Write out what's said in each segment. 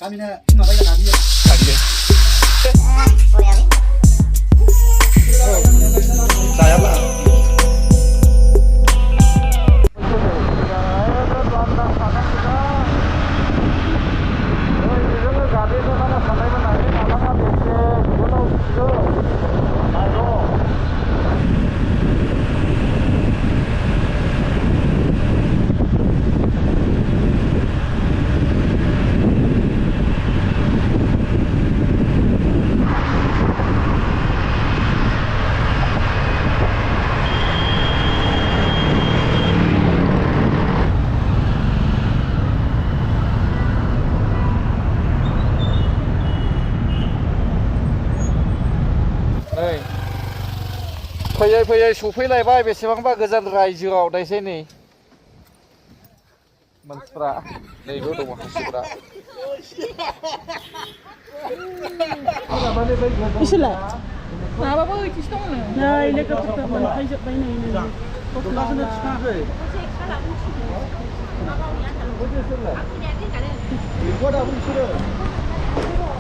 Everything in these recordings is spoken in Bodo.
Kami na mabaya kami. Kami. Saya lah. फैयै सफैलायबाय बेसेबांबा गोजान रायजोआव दायसै नै मानसिफ्रा नैबो दङ हासिफोरा बिसोरलाय माबाबो इदिसो दङ नै लोगोफोरखौ मोनफैजोब्बाय नै गथ'फोरनो थिखाङाखै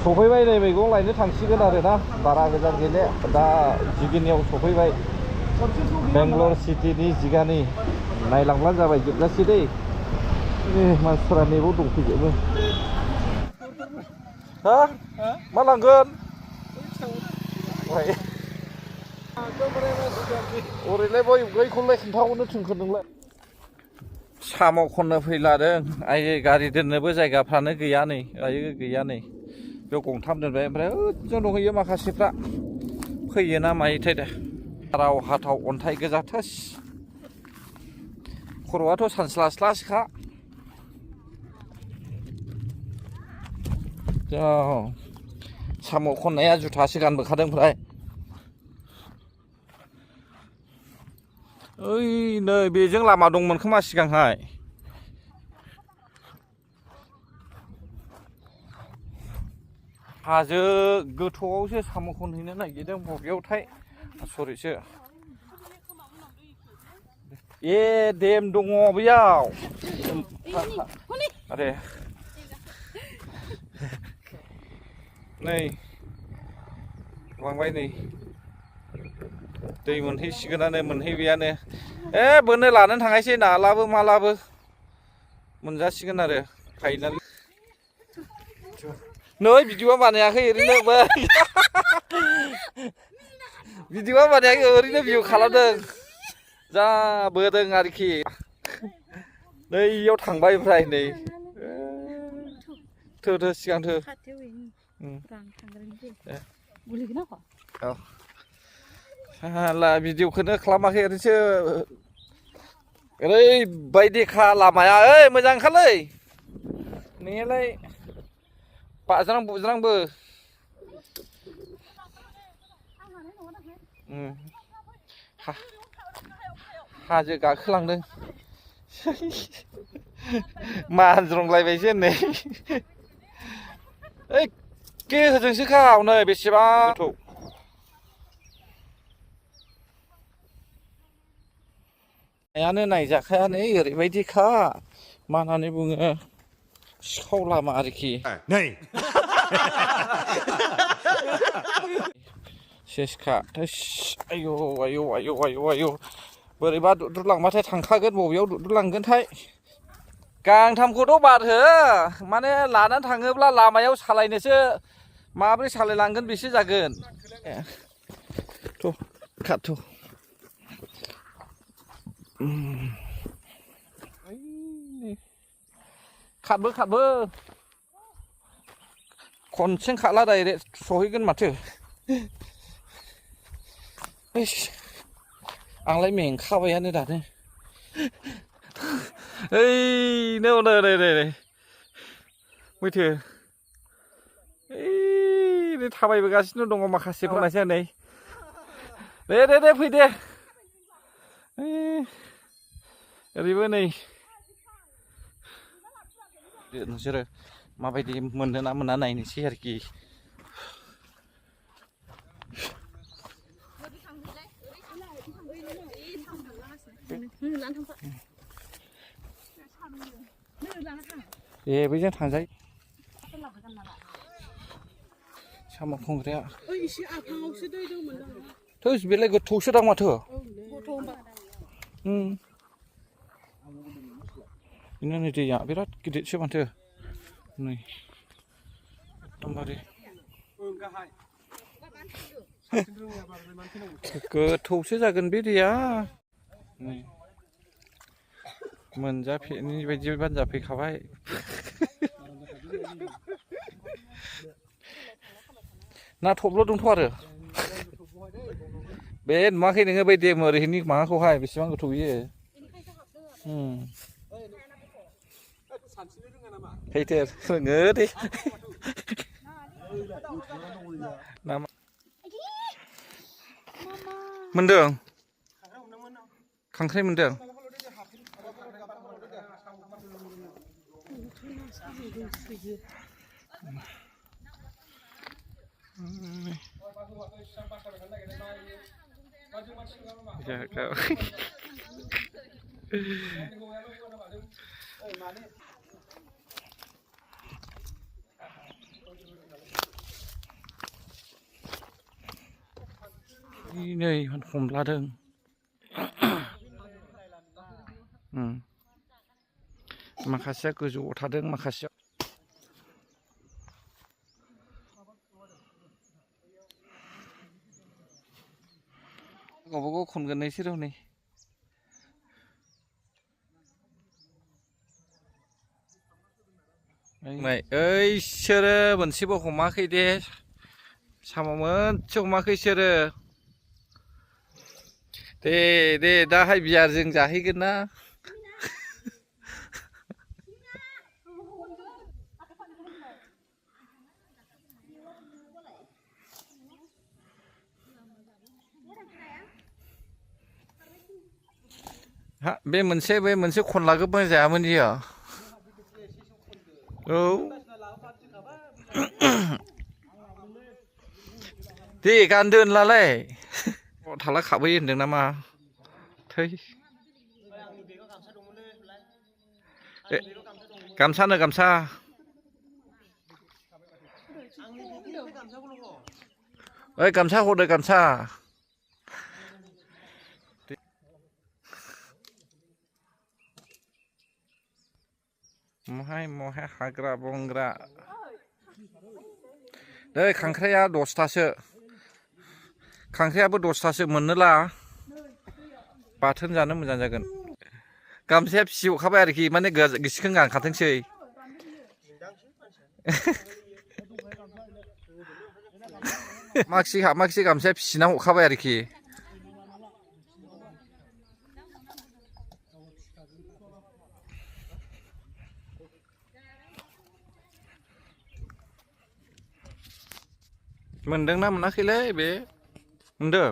सफैबाय नै मैगं लायनो थांसिगोन आरो ना बारा गोजान गैले दा जिगिनियाव सफैबाय बेंगलर सिटिनि जिगानि नायलांब्लानो जाबाय जोबजासै दै मानसिफोरा नेबाव दंफैजोबो हा मा लांगोन ओरैलाय बैखौलाय खिन्थाहरनो थिनखो नोंलाय साम' खननो फैलादों आयै गारि दोननोबो जायगाफ्रानो गैया नै आयै गैया नै बेयाव गंथाम दोनबाय ओमफ्राय ओजों दंहैयो माखासेफ्रा फैयो ना मायोथाय दा राव हाथाव अन्थाइ गोजाथास खर'आथ' सानस्लास्लासखा साम' खननाया जुथासो गानबोखादों ओमफ्राय ओइ नै बेजों लामा दंमोन खोमा सिगांहाय हाजो गोथौआवसो साम' खनहैनो नागिरदों बबेयावथाय आसरितसो ए देम दङ बेयाव आरे नै लांबाय नै दै मोनहैसिगोनानो मोनहैबायानो बोनो लानानै थांनायसै नालाबो मालाबो मोनजासिगोन आरो फाइनाल नै भिडिअआ बानायाखै ओरैनो भिडिअआ बानायाखै ओरैनो भिउ खालामदों जा बोदों आरोखि नैयाव थांबाय ओमफ्राय नै थो सिगां थो हाला भिडिअखौनो खालामाखै ओरैसो ओरैबायदिखा लामाया ओइ मोजां ओंखारलै नोंलाय बाज्रां बुज्रांबो हाजो गाखोलांदों मानज्रंलायबायसो नै एखे होजोंसोखा नै बेसेबां नायानो नायजाखाया नै ओरैबायदिखा मा होननानै बुङो सिखाव लामा आरोखि सेसखा आयौ आयौ आयौ आयौ आयौ बोरैबा दुद्रुलांबाथाय थांखागोन बबेयाव दुद्रुलांगोनथाय गांथामखौथ' बारहो माने लानानै थाङोब्ला लामायाव सालायनोसो माब्रै सालायलांगोन बेसो जागोन थ' खाथ' खाथबो खनसेनो खाला डाइरेक्ट सहैगोन माथो आंलाय मेंखाबायानो दानो ओइ नै मैथो ओइ थाबायबोगासिनो दङ माखासेफोरनासो नै दे फै दे ओरैबो नै नोंसोरो माबायदि मोनदों ना मोना नायनोसै आरोखि ए बैजों थांजायो साम' खंग्राया एसे आफाङावसो दै दंमोन थोस बेलाय गोथौसो दां माथो बेनो नै दैया बिराद गिदिरसो माथो नै एकदमबारे गोथौसो जागोन बे दैया नै मोनजाफेरनि बायदि बानजाफैखाबाय ना थब्ल' दंथ' आरो बे नुवाखै नोङो बै दैम ओरैनि माबाखौहाय बेसेबां गोथौ बियो हैथेर रोङो दे मोनदों खांख्राइ मोनदों नै हमलादों माखासेया गोजौआव थादों माखासेया गावबागाव खनगोन नोंसोर हनै ओइसोरो मोनसेबो हमाखै दे साम' मोनसे हमाखै इसोरो दे दाहाय बियारजों जाहैगोन ना हा बे मोनसे खनला गोबां जायामोन इयो औ दे गानदो होनलालाय थाला खाबोयो होनदों नामा थै गामसानो गामसा ओइ गामसा हरदो गामसा महाय हाग्रा बंग्रा नै खांख्राइया 10थासो खांख्राइयाबो 10थासो मोननोला बाथोन जानो मोजां जागोन गामसाया फिसिहरखाबाय आरोखि माने गिसिखोन गानखाथोंसै माखासे गामसाया फिसिना हरखाबाय आरोखि मोनदोंना मोनाखैलै बे मोनदों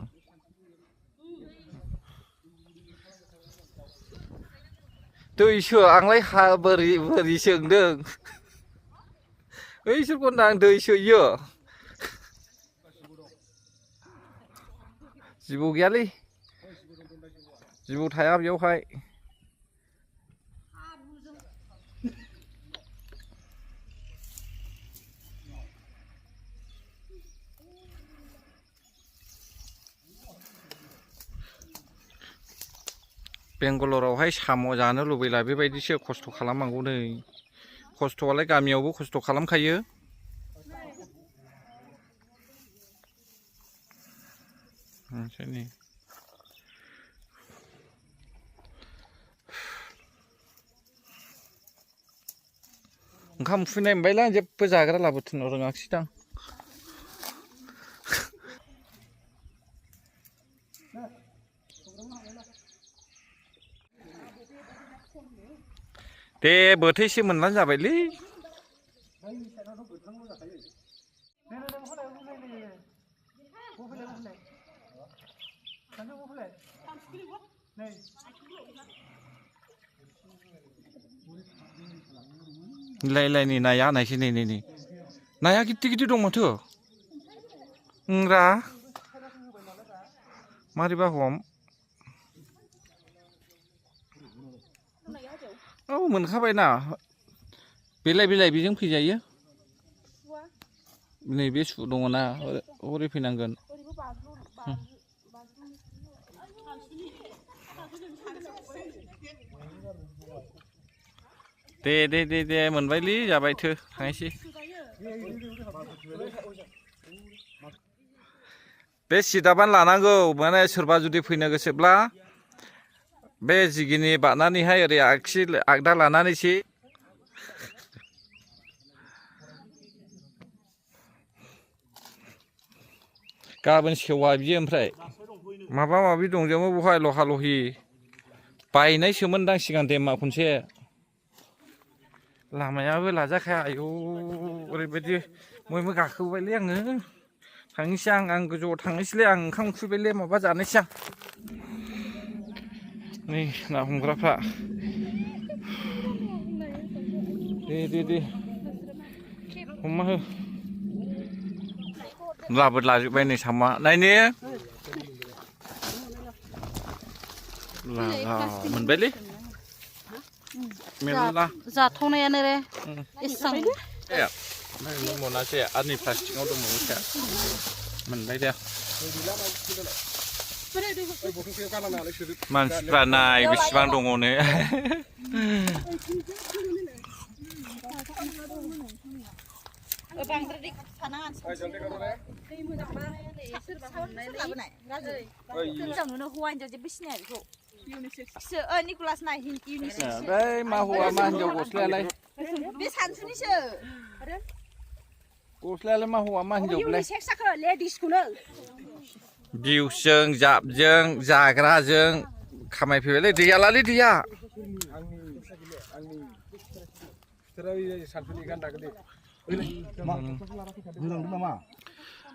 दैसो आंलाय हा बोरै सोंदों ओइसोरखौ होनदां दैसो इयो जिबौ गैयालै जिबौ थाया बेयावहाय बेंगालरावहाय साम' जानो लुबैला बेबायदिसो खस्थ' खालामनांगौ नै खस्थ'आलाय गामियावबो खस्थ' खालामखायो ओंखाम उखैनाय मोनबायलां जेबो जाग्रा लाबोथ'नो रोङाखिसै दां दे बोथिसे मोनब्लानो जाबायलै लाय नै नाया नायसै नै नाया गिदिर दं माथो मारैबा हम औ मोनखाबायना बिलाइ बेजों फैजायो नैबे सु दङ ना हरै फैनांगोन दे मोनबायलै जाबायथो थांनोसै बे सिदाबानो लानांगौ माने सोरबा जुदि फैनो गोसोब्ला बे जिगिनि बारनानैहाय ओरै आगदा लानानैसो गाबोन सेवा बियो ओमफ्राय माबा माबि दंजोबो बहाय लहा लहि बायनायसोमोनदां सिगां देमा खनसे लामायाबो लाजाखाया आयौ ओरैबायदि बयबो गाखोबायलै आङो थांनोसै आं गोजौआव थांनोसैलै आं ओंखाम उखैबायलै माबा जानोसै आं नै ना हमग्राफ्रा दे हमना हो लाबोद लाजोब्बाय नै सामा नायनि मोनबायलै मेरला जाथावनायानो रे एसां मनासे आरो नै प्लास्टिकआव दंबावोसो मोनबाय दे मानसिफ्रा नाय बेसेबां दङनो निकोलास नाय बै मा हौवा मा हिनजाव गस्लायालाय बे सानसुनिसो गस्लायालाय मा हौवा मा हिनजावलाय सेक्सखौ लेडिसखौनो भिउसजों जाबजों जाग्राजों खामायफैबायलै दैयालालै दैया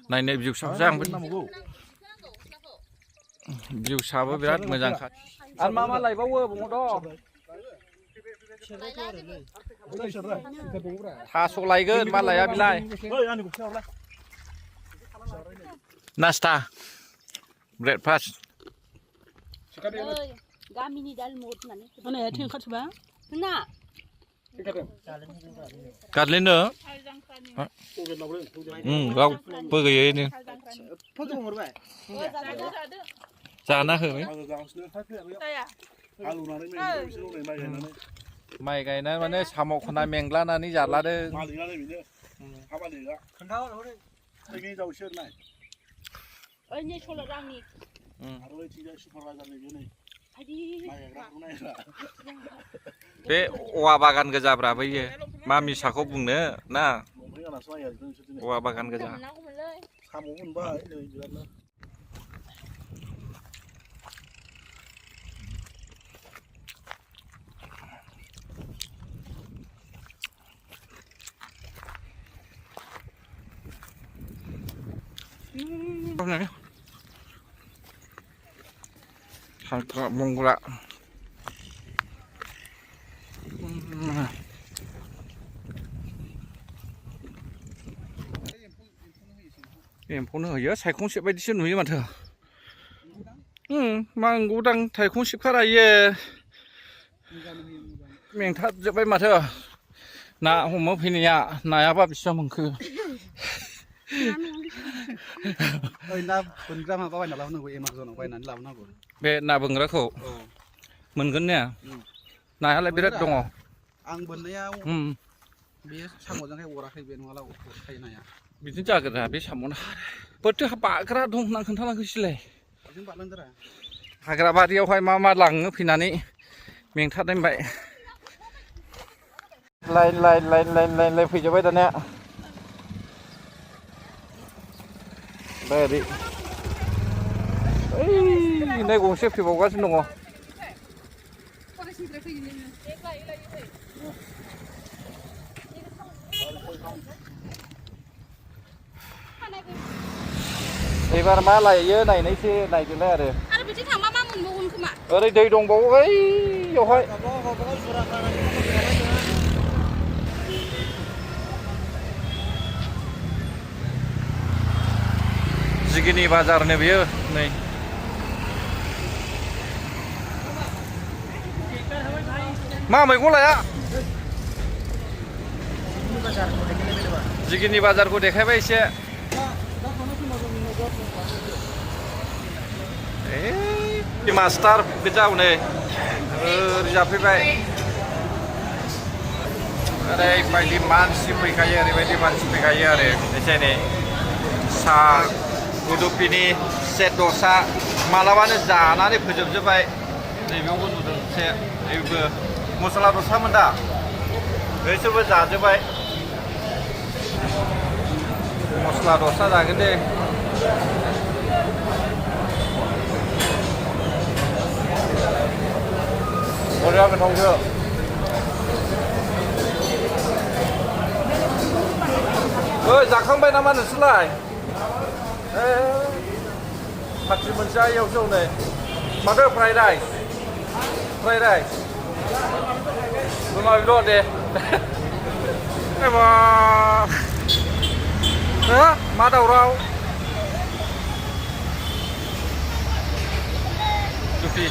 नायनो भिउसाबो आंबो भिउसाबो बिराद मोजांखा आरो मा लायबावो बुङो थास' लायगोन मा लाया बिलाय नास्ता ब्रेकफास्ट गामिनि दालमुट होननानै माने थेंखारसोबा ना गारलिनो गावबो गैयैनो जाना हो माइ गायनानै माने साम' खना मेंग्लानानै जालादों बे औवा बागान गोजाब्रा बैयो मा मिसाखौ बुंनो ना औवा बागान गोजा हाग्रा बंग्रा एम्फौनो होयो सायखं सिब बायदिसो नुयो माथो मांगौदां सायखं सिबखारायो मेंथाबजोब्बाय माथो ना हमनो फैनाया नायाबा बेसेबां मोनखो ना बोनग्रा माबा बायना लाबोनांगौ एमाजनाव बायनानै लाबोनांगौ बे ना बोनग्राखौ मोनगोन ने नायालाय बिराद दङ आं बोननायाव बे साम'जोंहाय अराखै बे नङाला अरखायो नाया बिदिनो जागोन बे साम'ना बोरैथो बाग्रा दं होननानै खोन्थालांखोसैलाय बिदिनो बारलांदोरा हाग्रा बारियावहाय मा लाङो फैनानै मेंथारनायबाय लाइन फैजोब्बाय दानिया ओरै नै गंसे फैबावगासिनो दङ एबार मा लायो नायनायसै नायदोलाय आरो बिदि थांबा मा मोनबावगोन खोमा ओरै दै दंबावो ओइयावहाय जिगिनि बाजारनो बियो नै मा मैगं लाया जिगिनि बाजारखौ देखायबाय एसे मास्टार गोजा हनै ओरै जाफैबाय ओरैबायदि मानसि फैखायो ओरैबायदि मानसि फैखायो आरो एसे एनै साहा उदुपिनि सेट दसा मालाबानो जानानै फोजोबजोब्बाय नैबेयावबो नुदों एसे नैबो मस्ला दसामोन दा बैसोरबो जाजोब्बाय मस्ला दसा जागोन दे बरिया गोथावसो जाखांबाय नामा नोंसोरलाय पार्टि मोनसे आइयावसो हनै माथो फ्राइड राइस बोरमा बेदर दे मा दावराव दुफि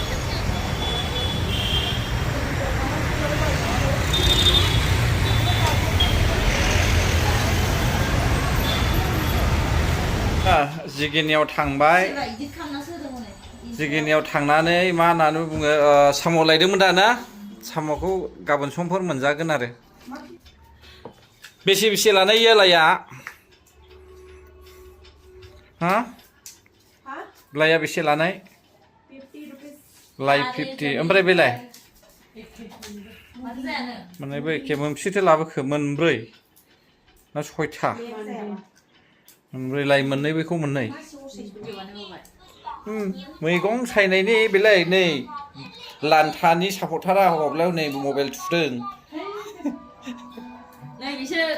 जिगिनियाव थांबाय जिगिनियाव थांनानै मा होननानै बुङो साम' लायदोंमोन दा ना साम'खौ गाबोन समफोर मोनजागोन आरो बेसे लानाय इयालाया हा लाया बेसे लानाय लाइ 50 ओमफ्राय बेलाय मोननैबो एखे मोनबेसेथो लाबोखो मोनब्रै ना 6था मोनब्रै लाइ मोननै बेखौ मोननै मैगं सायनायनि बेलाय नै लान्थानि सापटारा हब्लायाव नै मबाइल थुदों नै बिसोर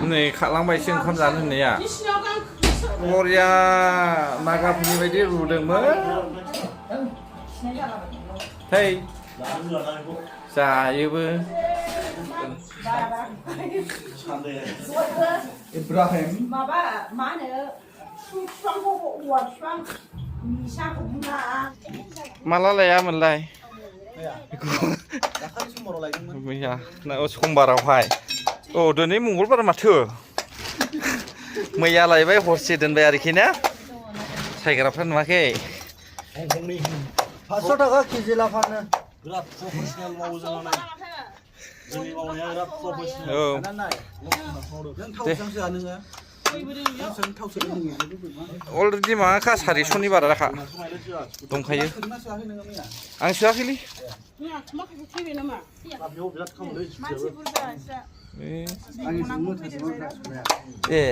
नै खालांबायसो ओंखाम जानो होननाया बरिया नागाफोरनि बायदि रुदोंमोन है जायोबो इब्राहिम माबा मा होनो बिफांखौ औवा बिफां निसाखौ बुङा माला लायामोनलाय दाखालि समबाराव लायदोंमोन मैया समबारावहाय दिनै मंगलबार माथो मैया लायबाय हरसे दोनबाय आरोखि ना सायग्राफ्रा नुवाखै 500 थाखा केजि लाफानो बिराद प्रफेसनेल मावो जोंना जोंनि मावनाया बिराद प्रफेसनेल औ नों थाव बेसेबांसो नोङो थाव सोदों अलरेडि माबाखा 400नि बारा राखा दंखायो आं सोआखैलै माखासे थैबाय नामा बेयाव बिराद खामोलै मानसि बुरजा ए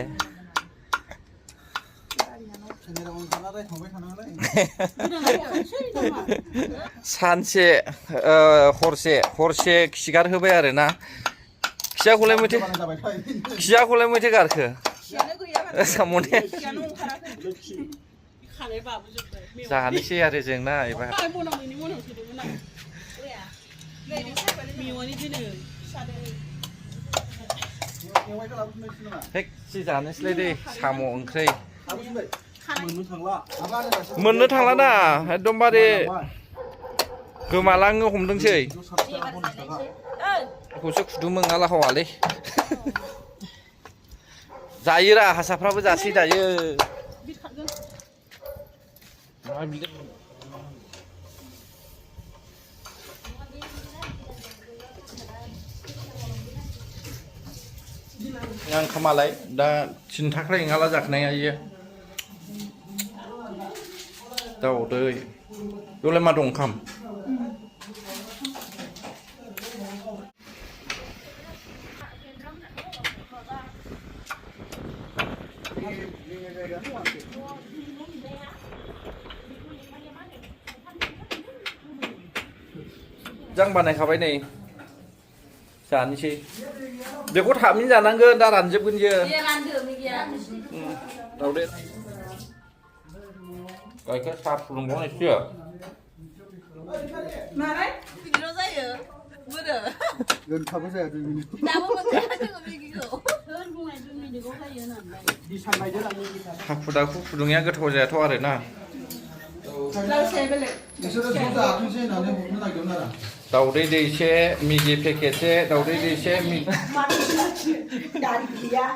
सानसे हरसे खिगार होबाय आरो ना खियाखौलाय मथे गारखो साम'ने जानोसै आरो जोंना एबार हेक्सि जानोसैलाय दे साम' ओंख्रि मोननो थांला ना एकदमबारे गोमालांनो हमदोंसै खौसो खुदु मोनला हवालै जायोरा हासाफ्राबो जासै दायो ओंखामालाय दा थिनथाख्राय नङाला जाखानाया इयो दाउदै बेयावलाय मा दं ओंखाम जां बानायखाबाय नै जानोसै बेखौ थाबैनो जानांगोन दा रानजोबगोन बियो दाउदै गाइखेर साहा फुदुंबावनोसै मारै बिदिल' जायो बोरो दोनखाबो जाया 2 मिनिट दाबो मोनजाया जोङो मेगिखौ सोर बुंनाय 2 मिनिटआव जायो होननानै di सानबायदो आं हाखु दाखु फुदुंनाया गोथाव जायाथ' आरो ना लावसे बेलेग नोंसोरो ज' जाथोंसै होननानै हरनो नागिरदोंमोन आरो दाउदै दैसे मिगि पेकेटसे दाउदै दैसे दारि गैया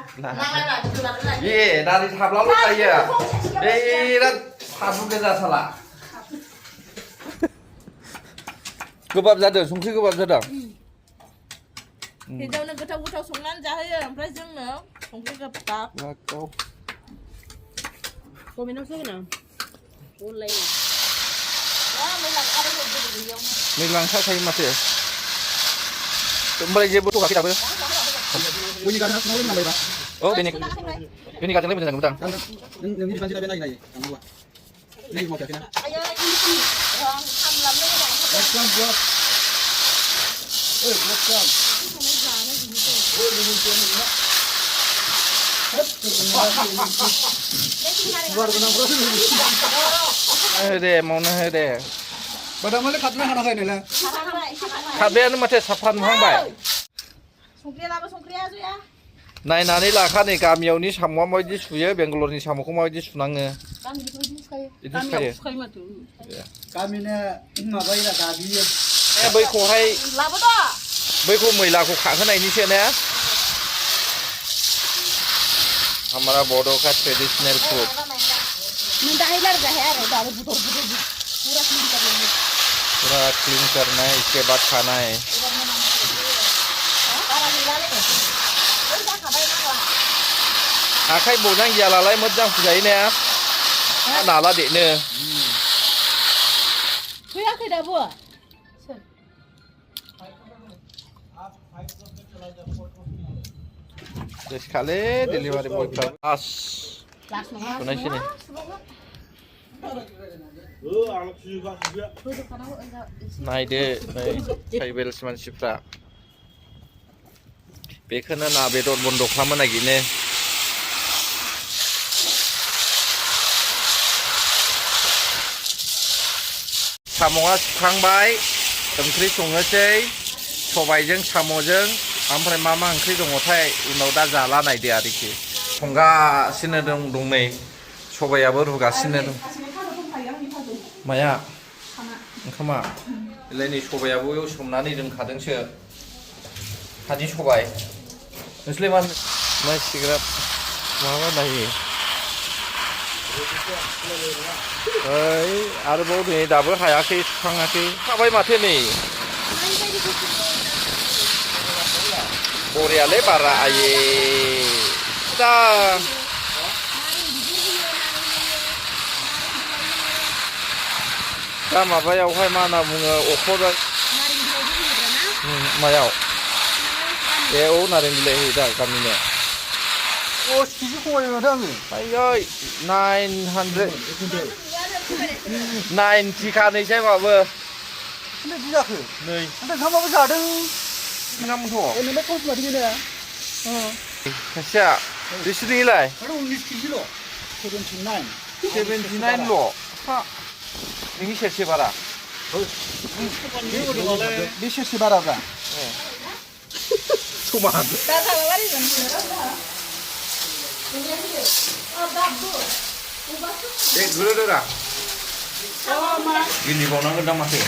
ए दारि थाब्लाल' जायो बिराद साबु गोजा साला गोबाब जादों संख्रि गोबाब जादों हिन्जावनो गोथाव गोथाव संनानै जाहोयो ओमफ्राय जोंनो संख्रि गोबाब गमिनावसो होनो अनलाइन मैलां थाखायो माथो ओमफ्राय जेबो थगाखै दाबो बयनि गारना संनाय नालायबा औ बेनि गाजोंलाय मोजां जागोन नोंनि बिबान जिरा बे नायै थांगौआ नै मावखायाखैना आयो खामलाबनो एकदम बुat एकदम दे मावनो हो दे बादामालाय खादना हानाखै नोंलाय खारबायानो माथो साफा नुहांबाय संख्रिया लाबो संख्रिया जया नायनानै लाखा नै गामियावनि साम'आ माबायदि सुयो बेंगालरनि साम'खौ माबायदि सुनाङो बिदि सुखायो माथो गामिना माबायोरा गाबियो बैखौहाय लाबोद' बैखौ मैलाखौ खाहोनायनिसो ने हमारा बोडो का ट्रेडिशनल फूड नों दाहाय लार जाहाय आरो दाबो बुदर बुदर पूरा क्लीन पूरा क्लीन करना करना है इसके बाद खाना है आखाइ बजां गैयालाय मोजां फुजायो ने नाला देनो फैयाखै दाबो खालि डेलिभारि बयफ्रा लास सुनायसै नै नायदो नै ट्राइबेल्स मानसिफ्रा बेखौनो ना बेदर बन्द' खालामनो नागिरनो साम'आ सुखांबाय ओंख्रि संनोसै सबायजों साम'जों ओमफ्राय मा ओंख्रि दङथाय उनाव दा जाला नायदो आरोखि संगासिनो दं नै सबायाबो रुगासिनो दं माया ओंखामा बेलाय नै सबायाबो बेयाव सोमनानै दोनखादोंसो हानि सबाय नोंसोरलाय मा नायसिग्राब माबा नायो ओइ आरोबाव नै दाबो हायाखै सुखाङाखै खाबाय माथो नै बरियालै बारा आये दा दा माबायावहाय मा होनना बुङो अखर मायाव ए औ नारें बिलाइ होयो दा गामिनो केजि खमायबाय माथो आङो आयै 990 खानैसै माबो बिदि जाखो नै ओमफ्राय ओंखामाबो जादों नोंनामोनथ' नोंलाय खम माथो गैला सासेया बिसोरनिलाय 19 केजिल' 79 ल' नोंनि सेरसे बारा बे सेरसे बाराब्रा समान दे गोरोदोरा गिलिबावनांगोन दा माथो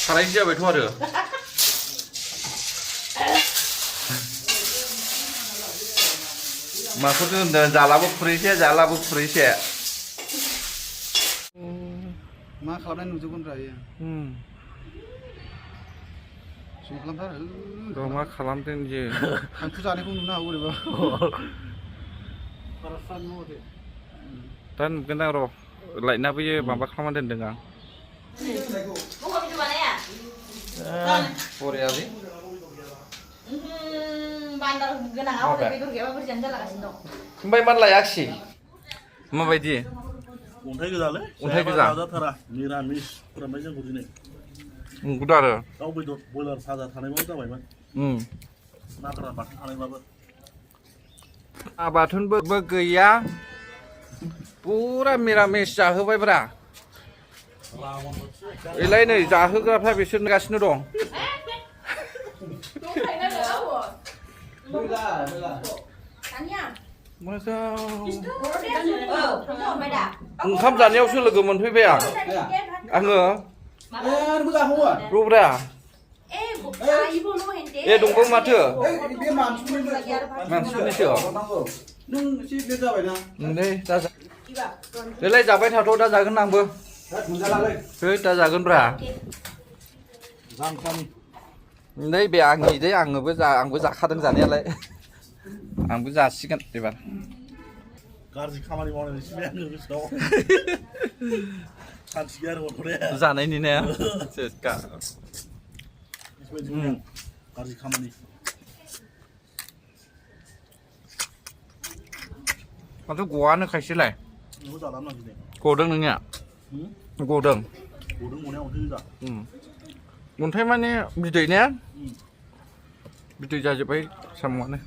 सारायसो जाबायथ' आरो माखौ दोनदों जालाबो खुरैसे जालाबो खुरैसे मा खालामनाय नुजोबगोन रा इयो सम खालामथार र' मा खालामदों जे हांखो जानायखौ नुनो हागौ बोरैबा दा नुगोन आं र' लाइटना बैयो माबा खालामना दोनदों आं बरियालै Bandar genang awal betul kayak apa berjanda lah sih dong. ओमफ्राय मान लायाखिसै माबायदि अन्थाइ गोजालै अन्थाइ गोजा जाथारा निरामिस फोरानबाय जोंखौ दिनै नंगौथ' आरो दाउ बेदर बयलार भाजा थानायबाबो जाबायमोन ना गोरान बाथोन थानायबाबो ना बाथोनबो गैया पुरा मिरामिस जाहोबायब्रा एलाय नै जाहोग्राफ्रा बिसोर गासिनो दं मोजां ओंखाम जानायावसो लोगो मोनफैबाय आङो रुब्रा ए दंबावो माथो मानसिफोरनिसो नै दा देलाय जाबाय थाथ' दा जागोन आंबो है दा जागोनब्रा नै बे आंनि दे आंबो जाखादों जानायालाय आंबो जासिगोन एबार गाज्रि खामानि मावनाय सिबाय आङो गोसोआव सानसे गैया आरो गथ'या जानायनि ने सेसका गाज्रि खामानि माथो गवानो खायसेलाय नोंबो जालाम दिनै गदों नोंनिया गदों गनाया अन्थाइ गोजा अन्थाइ माने बिदै ने बिदै जाजोब्बाय साम'आनो